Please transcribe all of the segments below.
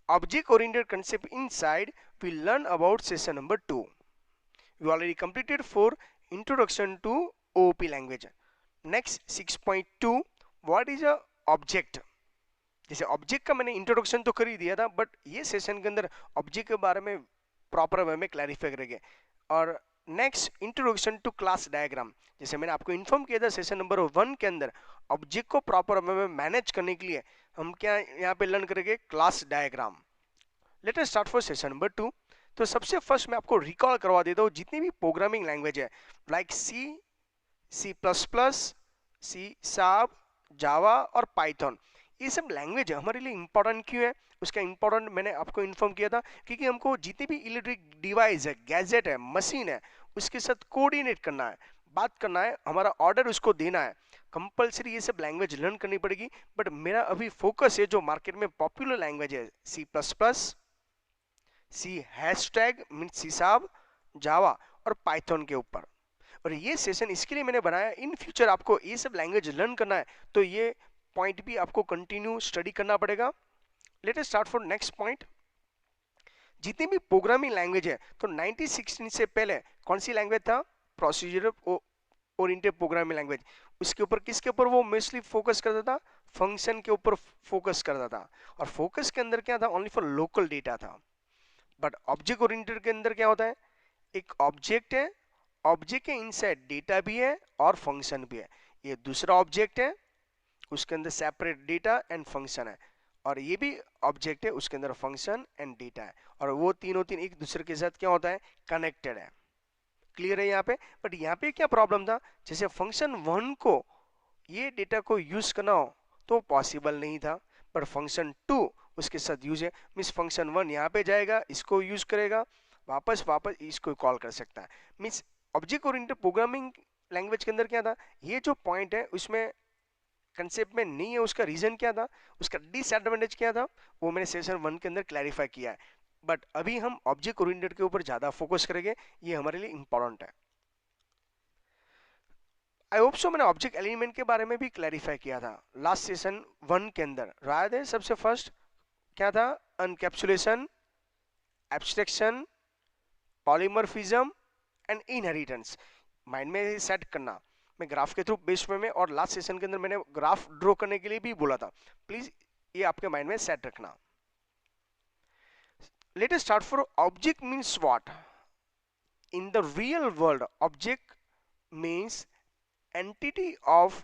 Object oriented concept inside, we learn about session number 2. We already completed for introduction to OOP language. Next 6.2, what is a object? जैसे object का मैंने introduction तो कर ही दिया था, but ये session के अंदर ऑब्जेक्ट के बारे में प्रॉपर वे में क्लैरिफाई करेंगे. और next introduction to class diagram, जैसे मैंने आपको इन्फॉर्म किया था सेशन नंबर 1 के अंदर ऑब्जेक्ट को प्रॉपर वे में मैनेज करने के लिए हम क्या यहाँ पे लर्न करेंगे, class diagram. Let us start for session number 2. तो सबसे फर्स्ट मैं आपको रिकॉल करवा देता हूँ जितनी भी प्रोग्रामिंग लैंग्वेज है, like C plus plus, C sharp, Java और पाइथन, ये सब लैंग्वेज हमारे लिए इंपॉर्टेंट क्यों है? उसका इंपॉर्टेंट मैंने आपको इन्फॉर्म किया था क्योंकि हमको जितने भी इलेक्ट्रिक डिवाइस है, गैजेट है, मशीन है, उसके साथ कोऑर्डिनेट करना है, बात करना है, हमारा ऑर्डर उसको देना है. कंपलसरी ये सब लैंग्वेज लर्न करनी पड़ेगी. बट मेरा अभी फोकस है जो मार्केट में पॉपुलर लैंग्वेज है, सी प्लस प्लस, सी हैशटैग मीन सी शार्प, जावा और पाइथन के ऊपर. और ये सेशन इसके लिए मैंने बनाया, इन फ्यूचर आपको ये सब लैंग्वेज लर्न करना है तो ये पॉइंट भी आपको कंटिन्यू स्टडी करना पड़ेगा. Let us start for next point. जितनी भी प्रोग्रामिंग लैंग्वेज है, तो 1916 से पहले कौन सी लैंग्वेज था? Procedure oriented programming language. उसके ऊपर किसके ऊपर वो मोस्टली फोकस करता था? फंक्शन के ऊपर फोकस करता था. और फोकस के अंदर क्या था? ओनली फॉर लोकल डेटा था. बट ऑब्जेक्ट ओरिएंटेड के अंदर क्या होता है? एक ऑब्जेक्ट है, ऑब्जेक्ट के इनसाइड डेटा भी है और फंक्शन भी है. ये दूसरा ऑब्जेक्ट है, उसके अंदर सेपरेट डेटा एंड फंक्शन है. और ये भी ऑब्जेक्ट है, उसके अंदर फंक्शन एंड डेटा है. और वो तीनों तीन एक दूसरे के साथ क्या होता है? कनेक्टेड है. क्लियर है यहाँ पे? बट यहाँ पे क्या प्रॉब्लम था? जैसे फंक्शन 1 को ये डेटा को यूज करना हो तो पॉसिबल नहीं था, बट फंक्शन 2 उसके साथ यूज है. मीन्स फंक्शन 1 यहाँ पे जाएगा, इसको यूज करेगा, वापस इसको कॉल कर सकता है. Means object oriented programming language के अंदर क्या था? ये जो पॉइंट है उसमें कंसेप्ट में नहीं है. उसका रीजन क्या था? उसका डिसएडवांटेज क्या था? वो मैंने सेशन 1 के अंदर क्लैरिफाई किया है. बट अभी हम ऑब्जेक्ट ओरिएंटेड के ऊपर ज्यादा फोकस करेंगे, ये हमारे लिए इंपॉर्टेंट है. आई होप सो मैंने ऑब्जेक्ट एलिमेंट के बारे में भी क्लैरिफाई किया था लास्ट सेशन 1 के अंदर. याद है? सबसे फर्स्ट क्या था? Encapsulation, abstraction, polymorphism and inheritance. Mind में सेट करना. मैं ग्राफ के थ्रू बेस में और लास्ट सेशन के अंदर मैंने ग्राफ ड्रॉ करने के लिए भी बोला था. प्लीज ये आपके माइंड में सेट रखना. Let us start for object means what. In the real world object means entity of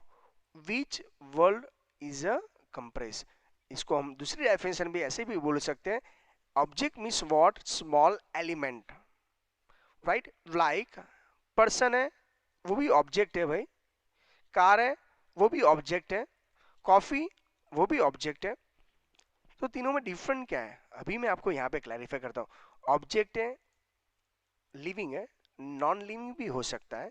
which world is a compress. इसको हम दूसरी डेफिनेशन भी ऐसे भी बोल सकते हैं. Object means what? Small element, right? Like person है, वो भी ऑब्जेक्ट है भाई. कार है, वो भी ऑब्जेक्ट है. कॉफी, वो भी ऑब्जेक्ट है. तो तीनों में डिफरेंट क्या है? अभी मैं आपको यहाँ पे क्लैरिफाई करता हूँ. ऑब्जेक्ट है, लिविंग है, नॉन लिविंग भी हो सकता है.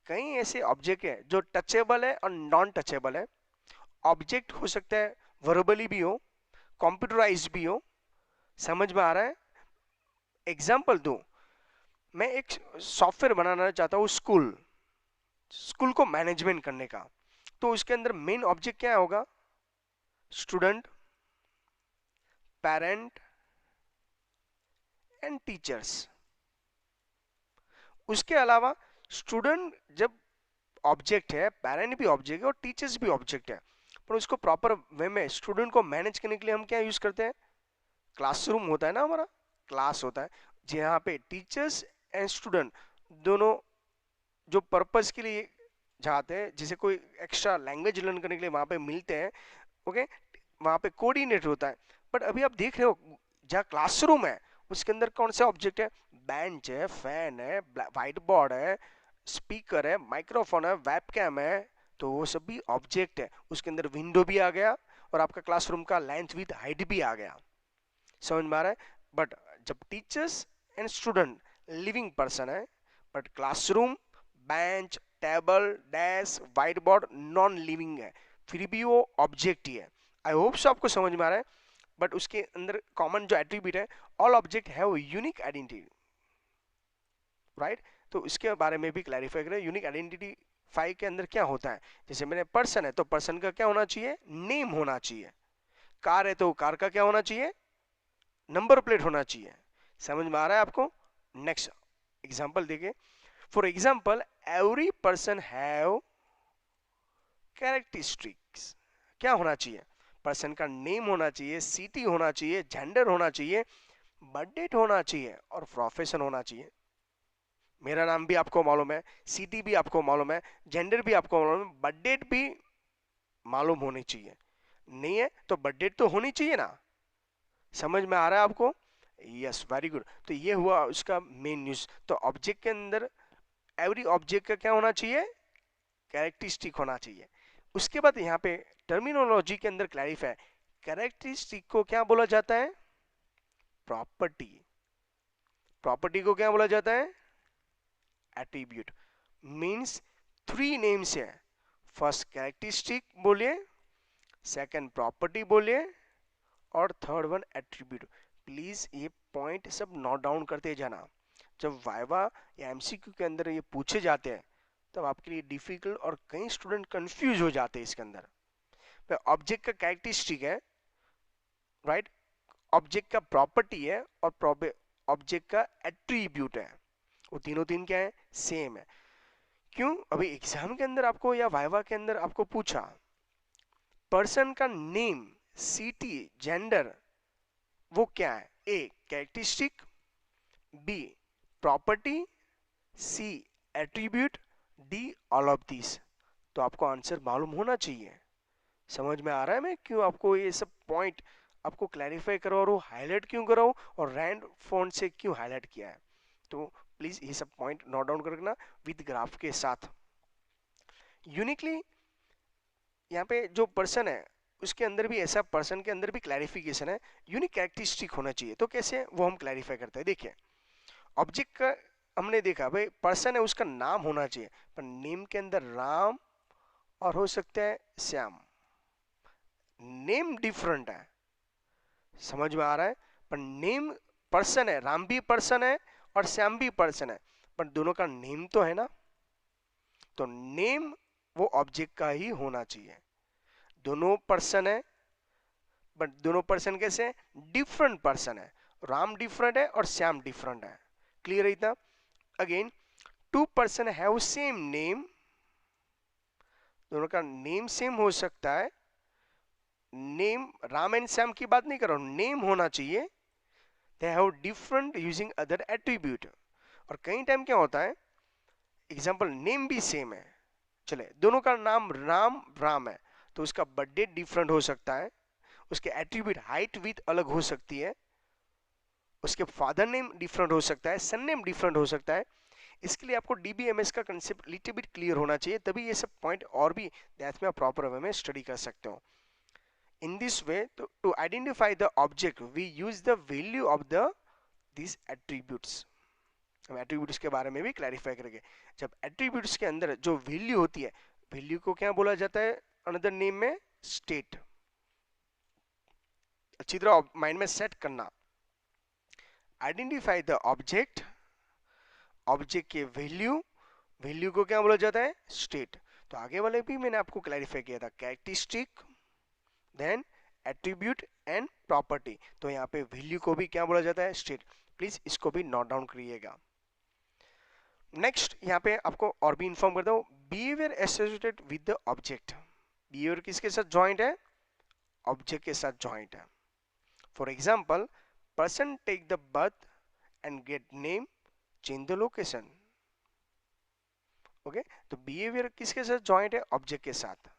कई ऐसे ऑब्जेक्ट है जो टचेबल है और नॉन टचेबल है. ऑब्जेक्ट हो सकता है वर्बली भी हो, कंप्यूटराइज्ड भी हो. समझ में आ रहा है? एग्जाम्पल दूं, मैं एक सॉफ्टवेयर बनाना चाहता हूँ स्कूल को मैनेजमेंट करने का. तो उसके अंदर मेन ऑब्जेक्ट क्या होगा? Student, parent and teachers. उसके अलावा स्टूडेंट जब ऑब्जेक्ट है, पेरेंट भी ऑब्जेक्ट है और टीचर्स भी ऑब्जेक्ट है. पर उसको प्रॉपर वे में स्टूडेंट को मैनेज करने के लिए हम क्या यूज करते हैं? क्लासरूम होता है ना, हमारा क्लास होता है, जहाँ पे टीचर्स एंड स्टूडेंट दोनों जो पर्पस के लिए जाते हैं, जैसे कोई एक्स्ट्रा लैंग्वेज लर्न करने के लिए वहां पे मिलते हैं. ओके, वहां पे कोऑर्डिनेट होता है. बट अभी आप देख रहे हो जहाँ क्लासरूम है उसके अंदर कौन से ऑब्जेक्ट है? बेंच है, फैन है, व्हाइट बोर्ड है, स्पीकर है, माइक्रोफोन है, वेबकैम है, तो वो सब भी ऑब्जेक्ट है। उसके अंदर विंडो भी आ गया और आपका क्लासरूम का लेंथ विथ हाइट भी आ गया। समझ में आ रहा है? बट जब teachers and student living person है, but classroom, bench, table, desk, white board non living है, फिर भी वो ऑब्जेक्ट ही है। आई होप सो आपको समझ में आ रहा है। बट उसके अंदर कॉमन जो एट्रीब्यूट है, all object have unique identity, right? तो इसके बारे में भी क्लैरिफाई करें। यूनिक आइडेंटिटी 5 के अंदर क्या होता है? जैसे मैंने पर्सन है तो पर्सन का क्या होना चाहिए? नेम होना चाहिए। कार है तो कार का क्या होना चाहिए? नंबर प्लेट होना चाहिए। समझ में आ रहा है आपको? नेक्स्ट एग्जांपल देखिए। For example, every person have characteristics. क्या होना चाहिए? पर्सन का नेम होना चाहिए, सिटी होना चाहिए, जेंडर होना चाहिए, बर्थ डेट होना चाहिए और प्रोफेशन होना चाहिए। मेरा नाम भी आपको मालूम है, सिटी भी आपको मालूम है, जेंडर भी आपको मालूम है, बर्थ डेट भी मालूम होनी चाहिए। नहीं है तो बर्थ डेट तो होनी चाहिए ना। समझ में आ रहा है आपको? Yes, very good. तो ये हुआ उसका मेन न्यूज। तो ऑब्जेक्ट के अंदर एवरी ऑब्जेक्ट का क्या होना चाहिए? कैरेक्टरिस्टिक होना चाहिए। उसके बाद यहाँ पे टर्मिनोलॉजी के अंदर क्लैरिफाई, कैरेक्टरिस्टिक को क्या बोला जाता है? प्रॉपर्टी। प्रॉपर्टी को क्या बोला जाता है? एट्रीब्यूट। मीन्स 3 नेम्स है। फर्स्ट कैरेक्टरिस्टिक बोलिए, सेकंड प्रॉपर्टी बोलिए और थर्ड वन एट्रीब्यूट। प्लीज ये पॉइंट सब नोट डाउन करते जाना। जब वाइवा या एमसीक्यू के अंदर ये पूछे जाते हैं तब आपके लिए डिफिकल्ट और कई स्टूडेंट कंफ्यूज हो जाते हैं इसके अंदर। ऑब्जेक्ट का कैरेक्टरिस्टिक है, राइट? ऑब्जेक्ट का प्रॉपर्टी है और ऑब्जेक्ट का एट्रीब्यूट है। वो तीनों तीन क्या है? सेम है। क्यों? अभी एग्जाम के अंदर आपको या वाइवा के अंदर आपको पूछा पर्सन का नेम, सिटी, जेंडर, वो क्या है? A characteristic, B property, C attribute, D all of this. तो आपको आंसर मालूम होना चाहिए। समझ में आ रहा है मैं क्यों आपको ये सब पॉइंट आपको क्लैरिफाई करो और वो हाईलाइट क्यों कराऊं और रैंड फॉन्ट से क्यों हाईलाइट किया है? तो प्लीज ये सब पॉइंट नोट डाउन कर रखना विद ग्राफ के साथ। यूनिकली यहाँ पे जो पर्सन है उसके अंदर भी ऐसा, पर्सन के अंदर भी क्लैरिफिकेशन है, यूनिक कैरेक्टरिस्टिक होना चाहिए। तो कैसे वो हम क्लैरिफाई करते हैं? देखिए, ऑब्जेक्ट का हमने देखा भाई पर्सन है उसका नाम होना चाहिए, पर नेम के अंदर राम और हो सकता है श्याम। नेम डिफरेंट है, समझ में आ रहा है? पर नेम पर्सन है, राम भी पर्सन है और श्याम भी पर्सन है, पर दोनों का नेम तो है ना। तो नेम वो ऑब्जेक्ट का ही होना चाहिए। दोनों पर्सन है, बट दोनों पर्सन कैसे? डिफरेंट पर्सन है। राम डिफरेंट है और श्याम डिफरेंट है। क्लियर है इतना? Again, two person have same name, दोनों का नेम सेम हो सकता है। नेम राम एंड श्याम की बात नहीं कर रहा हूं, नेम होना चाहिए। They have different using other attribute. और कई टाइम क्या होता है, एग्जांपल नेम भी सेम है, चले दोनों का नाम राम राम है, तो उसका बर्थडे डिफरेंट हो सकता है, उसके एट्रीब्यूट हाइट विथ अलग हो सकती है, उसके फादर नेम डिफरेंट हो सकता है, सन नेम डिफरेंट हो सकता है। इसके लिए आपको डीबीएमएस का कंसेप्ट लिटिल बिट क्लियर होना चाहिए, तभी ये सब पॉइंट और भी दैट में आप प्रॉपर वे में स्टडी कर सकते हो। In this way, to identify the object we use the value of the this attributes. हम एट्रीब्यूट्स के बारे में भी क्लैरिफाई करेंगे। जब एट्रीब्यूट्स के अंदर जो वैल्यू होती है, वैल्यू को क्या बोला जाता है अनदर नेम में? स्टेट। अच्छी तरह माइंड में सेट करना। आइडेंटिफाई द ऑब्जेक्ट, ऑब्जेक्ट के वैल्यू, वैल्यू को क्या बोला जाता है? स्टेट। तो आगे वाले भी मैंने आपको क्लैरिफाई किया था, characteristic, then attribute and property. तो यहाँ पे वैल्यू को भी क्या बोला जाता है? स्टेट। प्लीज इसको भी नोट डाउन करिएगा। नेक्स्ट यहाँ पे आपको और भी इंफॉर्म करता हूँ, behaviour associated with the object. Behaviour किसके साथ जॉइंट है? ऑब्जेक्ट के साथ जॉइंट है। For example, person take the birth and get name, change the location. Okay, तो बिहेवियर किसके साथ जॉइंट है? ऑब्जेक्ट के साथ,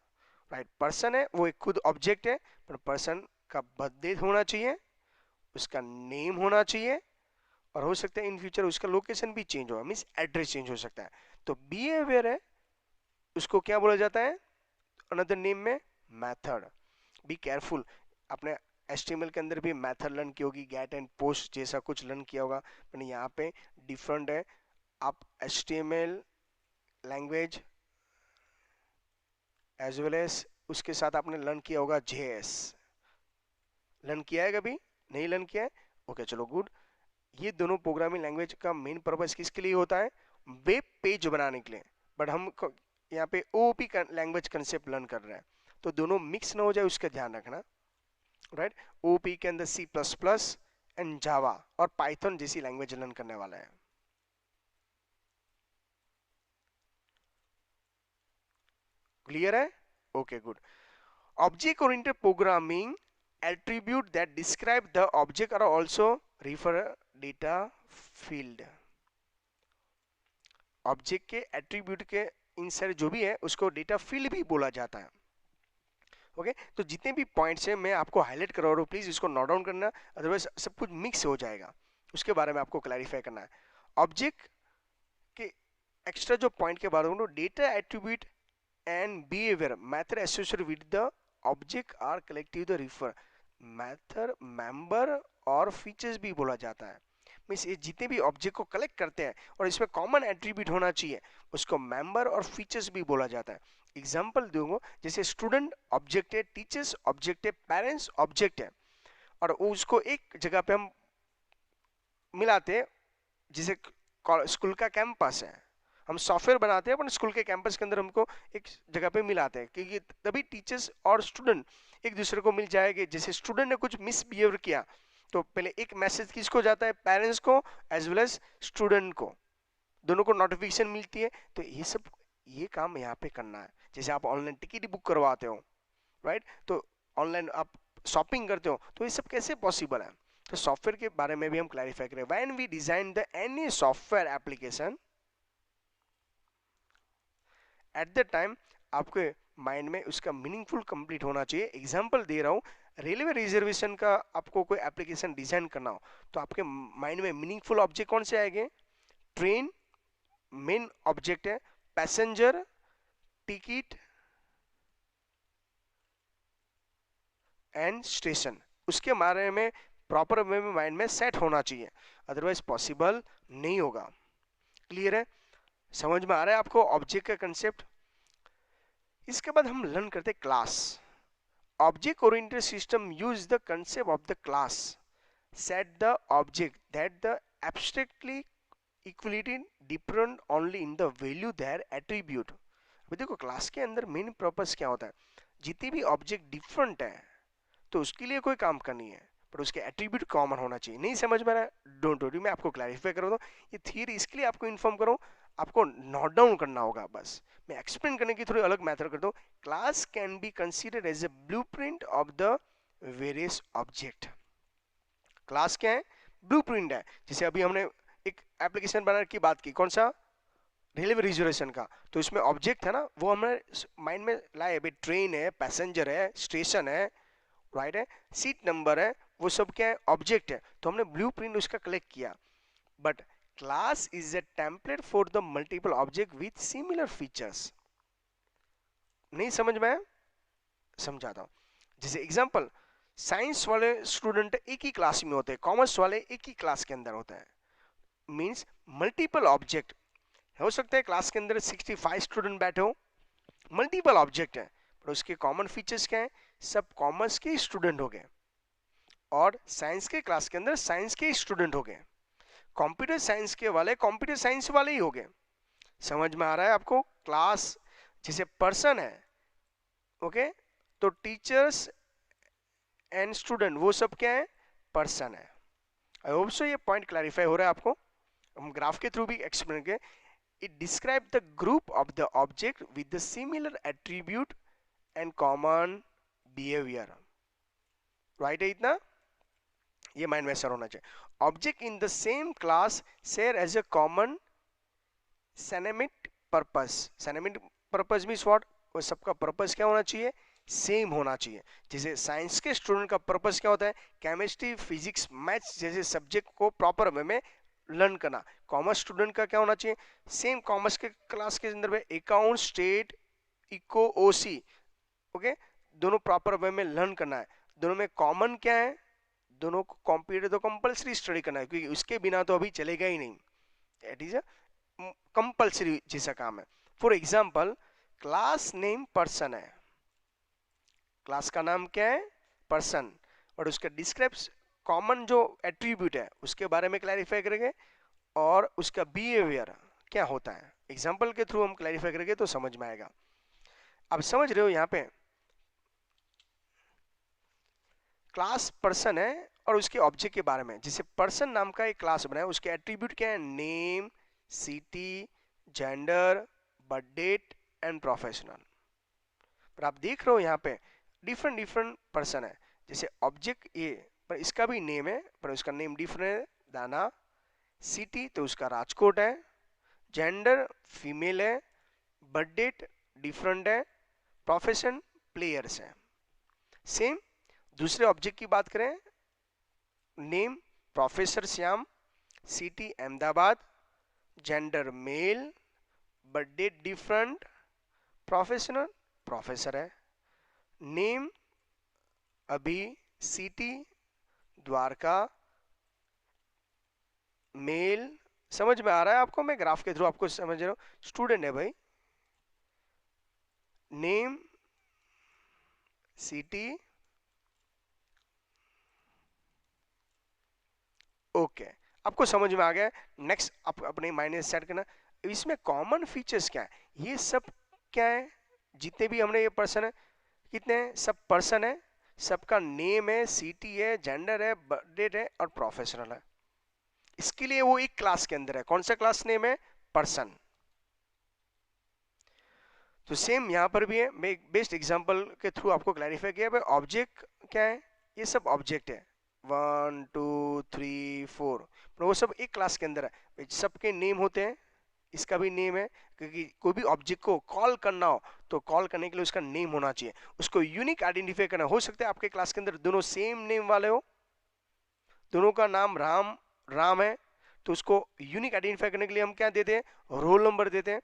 राइट? पर्सन है वो एक खुद ऑब्जेक्ट है, पर पर्सन का बर्थ डेट होना चाहिए, उसका नेम होना चाहिए, और हो सकता है इन फ्यूचर उसका लोकेशन भी चेंज होगा, मीन्स एड्रेस चेंज हो सकता है। तो बिहेवियर है, उसको क्या बोला जाता है अनदर नेम में? मेथड। बी केयरफुल, आपने HTML के अंदर भी मेथड लर्न की होगी, गेट एंड पोस्ट जैसा कुछ लर्न किया होगा, पर यहाँ पे डिफरेंट है। आप HTML language as well as उसके साथ आपने लर्न किया होगा JS। लर्न किया है कभी? नहीं लर्न किया है? ओके चलो गुड। ये दोनों प्रोग्रामिंग लैंग्वेज का मेन पर्पस किसके लिए होता है? वेब पेज बनाने के लिए। बट हम यहाँ पे OOP लैंग्वेज कंसेप्ट लर्न कर रहे हैं, तो दोनों मिक्स ना हो जाए उसका ध्यान रखना, राइट? OOP के अंदर C++ एंड जावा और पाइथन जैसी लैंग्वेज लर्न करने वाला है। क्लियर है? Okay good. Object oriented programming attribute that describe the object are also refer data field। Object के एट्रीब्यूट के इनसाइड जो भी है उसको डेटा फील्ड भी बोला जाता है। ओके तो जितने भी पॉइंट्स हैं मैं आपको हाईलाइट करवा रहा हूँ, प्लीज इसको नोट डाउन करना, अदरवाइज सब कुछ मिक्स हो जाएगा, उसके बारे में आपको क्लैरिफाई करना है। ऑब्जेक्ट के एक्स्ट्रा जो पॉइंट के बारे में, data attribute and behaviour method associated with the object are collective the refer. Method member और फीचर्स भी बोला जाता है, मीन्स ये जितने भी ऑब्जेक्ट को कलेक्ट करते हैं और इसमें कॉमन एट्रीब्यूट होना चाहिए उसको मेंबर और फीचर्स भी बोला जाता है। एग्जांपल दूंगा, जैसे स्टूडेंट ऑब्जेक्ट है, टीचर्स ऑब्जेक्ट है, पेरेंट्स ऑब्जेक्ट है, और उसको एक जगह पे हम मिलाते हैं, जैसे स्कूल का कैंपस है, हम सॉफ्टवेयर बनाते हैं अपन स्कूल के कैंपस के अंदर हमको एक जगह पे मिलाते हैं, क्योंकि तभी टीचर्स और स्टूडेंट एक दूसरे को मिल जाएंगे। जैसे स्टूडेंट ने कुछ मिसबिहेव किया तो पहले एक मैसेज किसको जाता है? पेरेंट्स को एज वेल एज स्टूडेंट को, दोनों को नोटिफिकेशन मिलती है। तो ये सब ये काम यहाँ पे करना है। जैसे आप ऑनलाइन टिकट बुक करवाते हो, राइट? तो ऑनलाइन आप शॉपिंग करते हो, तो ये सब कैसे पॉसिबल है? तो सॉफ्टवेयर के बारे में भी हम क्लैरिफाई करें। When we design the any software application at the time आपके माइंड में उसका मीनिंगफुल कंप्लीट होना चाहिए। एग्जांपल दे रहा हूँ, रेलवे रिजर्वेशन का आपको कोई एप्लीकेशन डिजाइन करना हो तो आपके माइंड में मीनिंगफुल ऑब्जेक्ट कौन से आएंगे? ट्रेन मेन ऑब्जेक्ट है, पैसेंजर, टिकट एंड स्टेशन, उसके बारे में प्रॉपर वे में माइंड में सेट होना चाहिए, अदरवाइज पॉसिबल नहीं होगा। क्लियर है? समझ में आ रहा है आपको ऑब्जेक्ट का कंसेप्ट? इसके बाद हम लर्न करते class. Object oriented system use the concept of the class set the object that the abstractly equality different only in the value their attribute. अभी देखो क्लास के अंदर मेन पर्पस क्या होता है? जितने भी ऑब्जेक्ट डिफरेंट है तो उसके लिए कोई काम करनी है, पर उसके एट्रीब्यूट कॉमन होना चाहिए। नहीं समझ में आ रहा है? डोंट वरी, मैं आपको क्लैरिफाई करा दूं। ये थियरी इसके लिए आपको इन्फॉर्म करूं, आपको नोट डाउन करना होगा बस। मैं एक्सप्लेन करने की थोड़ी अलग मेथड करता हूं। Class can be considered as a blueprint of the various object. Class क्या है? ब्लूप्रिंट है। जैसे अभी हमने एक एप्लीकेशन बनाने की बात की, कौन सा? रेलवे रिजर्वेशन का। तो इसमें ऑब्जेक्ट है ना, वो हमारे माइंड में लाए, भाई ट्रेन है, पैसेंजर है, स्टेशन है, राइट है, सीट नंबर है, वो सब क्या है? ऑब्जेक्ट है। तो हमने ब्लूप्रिंट उसका कलेक्ट किया। But class is a template for the multiple object with similar features. नहीं समझ में आया? समझाता हूं। जैसे एग्जांपल, साइंस वाले स्टूडेंट एक ही क्लास में होते हैं, कॉमर्स वाले एक ही क्लास के अंदर होते हैं, मींस मल्टीपल ऑब्जेक्ट हो सकता है क्लास के अंदर 65 स्टूडेंट बैठे हो, मल्टीपल ऑब्जेक्ट है, पर उसके कॉमन फीचर्स क्या है? सब कॉमर्स के स्टूडेंट हो गए, और साइंस के क्लास के अंदर साइंस के स्टूडेंट हो गए, कंप्यूटर साइंस के वाले कंप्यूटर साइंस वाले ही हो गए। समझ में आ रहा है आपको? क्लास जैसे पर्सन है, ओके, तो टीचर्स एंड स्टूडेंट वो सब क्या है? पर्सन है। आई होप सो ये पॉइंट क्लैरिफाई हो रहा है आपको। हम ग्राफ के थ्रू भी एक्सप्लेन करें। It describe the group of the object with the similar attribute and common behaviour, right है इतना? ये माइंड में असर होना चाहिए। Object in the same class share as a common semantic purpose. Semantic purpose means what? वो सबका purpose क्या होना चाहिए? सेम होना चाहिए। जैसे साइंस के स्टूडेंट का पर्पस क्या होता है, केमिस्ट्री फिजिक्स मैथ्स जैसे सब्जेक्ट को प्रॉपर वे में लर्न करना। कॉमर्स स्टूडेंट का क्या होना चाहिए, सेम कॉमर्स के क्लास के अंदर में अकाउंट, स्टेट, इको, ओसी, ओके, दोनों प्रॉपर वे में लर्न करना है। दोनों में कॉमन क्या है, दोनों को कंप्लीट तो कंपलसरी स्टडी करना है, क्योंकि उसके बिना तो अभी चलेगा ही नहीं। इट इज अ कंपलसरी जैसा काम है। For example, class name person है, क्लास का नाम क्या है, पर्सन, और उसका डिस्क्राइब्स कॉमन जो एट्रीब्यूट है उसके बारे में क्लैरिफाई करेंगे, और उसका बिहेवियर क्या होता है, एग्जाम्पल के थ्रू हम क्लैरिफाई करेंगे तो समझ में आएगा। अब समझ रहे हो, यहाँ पे क्लास पर्सन है और उसके ऑब्जेक्ट के बारे में, जैसे पर्सन नाम का एक क्लास बना है, उसके एट्रीब्यूट क्या है, name, city, gender, birth date and professional. पर आप देख रहे हो यहाँ पे डिफरेंट डिफरेंट पर्सन है, जैसे ऑब्जेक्ट ये, पर इसका भी नेम है, पर उसका नेम डिफरेंट है, दाना। सिटी तो उसका राजकोट है, जेंडर फीमेल है, बर्थ डेट डिफरेंट है, प्रोफेशन प्लेयर्स है। सेम दूसरे ऑब्जेक्ट की बात करें, name professor Shyam, city Ahmedabad, gender male, birth date different, professional professor है, name Abhi, city Dwarka, male. समझ में आ रहा है आपको, मैं ग्राफ के थ्रू आपको समझ रहा हूँ, स्टूडेंट है भाई, नेम, सिटी, ओके, आपको समझ में आ गया। नेक्स्ट आप अपने माइंड में सेट करना, इसमें कॉमन फीचर्स क्या है, ये सब क्या है, जितने भी हमने ये पर्सन है, कितने हैं, सब पर्सन है, सबका नेम है, सिटी है, जेंडर है, बर्थ डेट है और प्रोफेशनल है। इसके लिए वो एक क्लास के अंदर है, कौन सा क्लास नेम है, पर्सन। तो सेम यहाँ पर भी है, मैं एक बेस्ट एग्जांपल के थ्रू आपको क्लैरिफाई किया। भाई ऑब्जेक्ट क्या है, ये सब ऑब्जेक्ट है, 1 2 3 4, पर वो सब एक क्लास के अंदर है, सबके नेम होते हैं, इसका भी नेम है, क्योंकि कोई भी ऑब्जेक्ट को कॉल करना हो तो कॉल करने के लिए उसका नेम होना चाहिए, उसको यूनिक आइडेंटिफाई करना। हो सकता है आपके क्लास के अंदर दोनों सेम नेम वाले हो, दोनों का नाम राम राम है, तो उसको यूनिक आइडेंटिफाई करने के लिए हम क्या देते हैं, रोल नंबर देते हैं,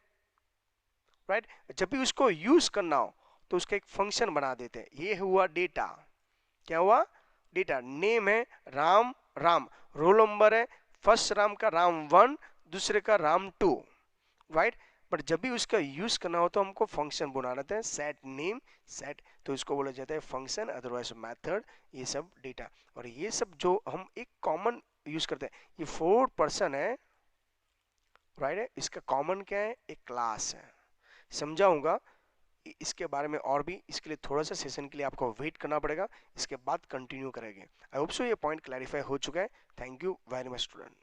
राइट। जब भी उसको यूज करना हो तो उसका एक फंक्शन बना देते हैं। ये हुआ डेटा, क्या हुआ, डेटा। नेम है राम राम, रोल नंबर है फर्स्ट राम का राम 1, दूसरे का राम 2, राइट। बट जब भी उसका यूज करना हो तो हमको फंक्शन बनाना था, सेट नेम सेट, तो इसको बोला जाता है फंक्शन, अदरवाइज मेथड, ये सब डेटा। और ये सब जो हम एक कॉमन यूज करते हैं, ये 4 पर्सन है, राइट है, इसका कॉमन क्या है, एक क्लास है। समझाऊंगा इसके बारे में और भी, इसके लिए थोड़ा सा सेशन के लिए आपको वेट करना पड़ेगा, इसके बाद कंटिन्यू करेंगे। आई होप सो ये पॉइंट क्लैरिफाई हो चुका है। Thank you very much student.